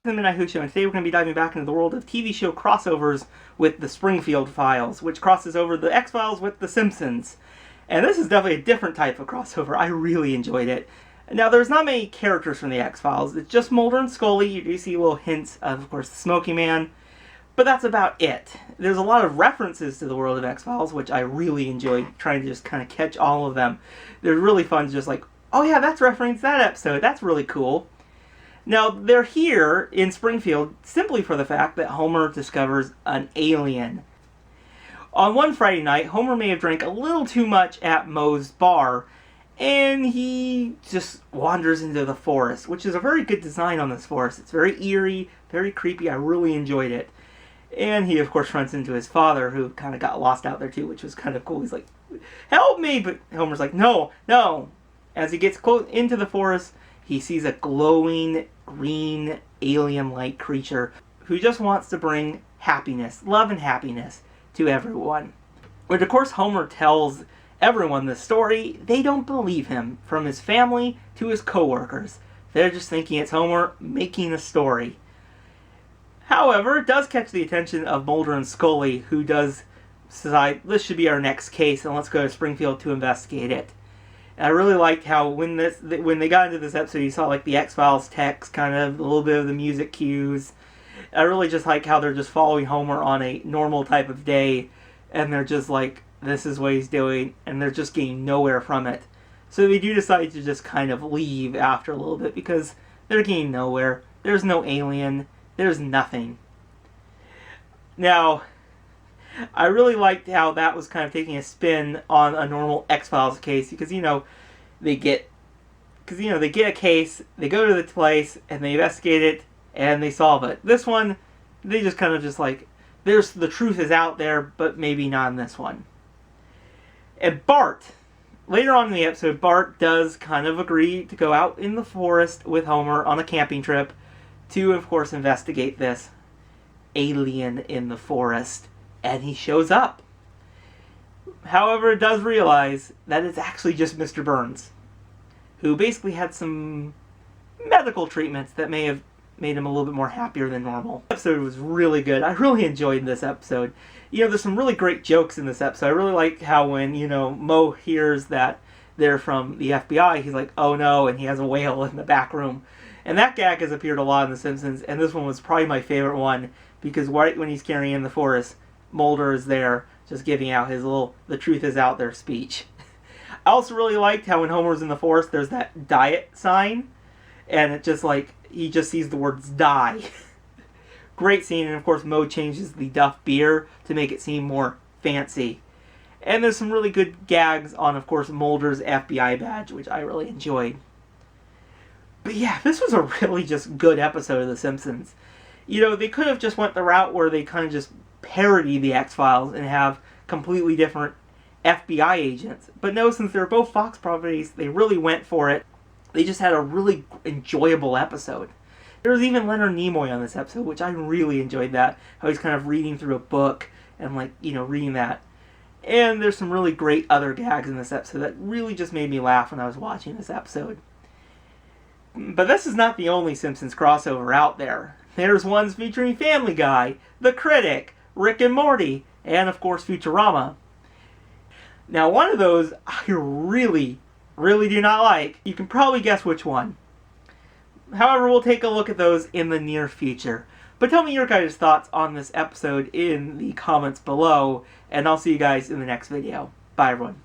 The Midnight Who Show, and today we're going to be diving back into the world of TV show crossovers with the Springfield Files, which crosses over the X-Files with the Simpsons. And this is definitely a different type of crossover. I really enjoyed it. Now, there's not many characters from the X-Files. It's just Mulder and Scully. You do see little hints of course, the Smoky Man. But that's about it. There's a lot of references to the world of X-Files, which I really enjoyed, trying to just kind of catch all of them. They're really fun to just like, oh yeah, that's referencing that episode. That's really cool. Now, they're here in Springfield simply for the fact that Homer discovers an alien. On one Friday night, Homer may have drank a little too much at Moe's bar, and he just wanders into the forest, which is a very good design on this forest. It's very eerie, very creepy. I really enjoyed it. And he, of course, runs into his father, who kind of got lost out there, too, which was kind of cool. He's like, help me! But Homer's like, no, no. As he gets close into the forest, he sees a glowing, green, alien-like creature who just wants to bring happiness, love and happiness, to everyone. When, of course, Homer tells everyone this story, they don't believe him, from his family to his co-workers. They're just thinking it's Homer making a story. However, it does catch the attention of Mulder and Scully, who does decide, this should be our next case, and let's go to Springfield to investigate it. And I really liked how when they got into this episode, you saw like the X-Files text, kind of a little bit of the music cues. I really just like how they're just following Homer on a normal type of day, and they're just like, this is what he's doing, and they're just getting nowhere from it. So they do decide to just kind of leave after a little bit, because they're getting nowhere. There's no alien. There's nothing. Now, I really liked how that was kind of taking a spin on a normal X-Files case, because, they get a case, they go to the place, and they investigate it, and they solve it. This one, they just kind of just like, the truth is out there, but maybe not in this one. And Bart, later on in the episode, Bart does kind of agree to go out in the forest with Homer on a camping trip to, of course, investigate this alien in the forest. And he shows up. However, it does realize that it's actually just Mr. Burns, who basically had some medical treatments that may have made him a little bit more happier than normal. The episode was really good. I really enjoyed this episode. There's some really great jokes in this episode. I really like how when, Moe hears that they're from the FBI, he's like, oh no, and he has a whale in the back room. And that gag has appeared a lot in The Simpsons, and this one was probably my favorite one, because right when he's carrying in the forest, Mulder is there, just giving out his little, the truth is out there speech. I also really liked how when Homer's in the forest, there's that diet sign, and it just like, he just sees the words die. Great scene, and of course Moe changes the Duff beer to make it seem more fancy. And there's some really good gags on, of course, Mulder's FBI badge, which I really enjoyed. But yeah, this was a really just good episode of The Simpsons. They could have just went the route where they kind of just parody the X-Files and have completely different FBI agents. But no, since they're both Fox properties, they really went for it. They just had a really enjoyable episode. There was even Leonard Nimoy on this episode, which I really enjoyed that. How he's kind of reading through a book and reading that. And there's some really great other gags in this episode that really just made me laugh when I was watching this episode. But this is not the only Simpsons crossover out there. There's ones featuring Family Guy, The Critic, Rick and Morty, and of course Futurama. Now one of those I really do not like. You can probably guess which one. However, we'll take a look at those in the near future. But tell me your guys' thoughts on this episode in the comments below, and I'll see you guys in the next video. Bye everyone.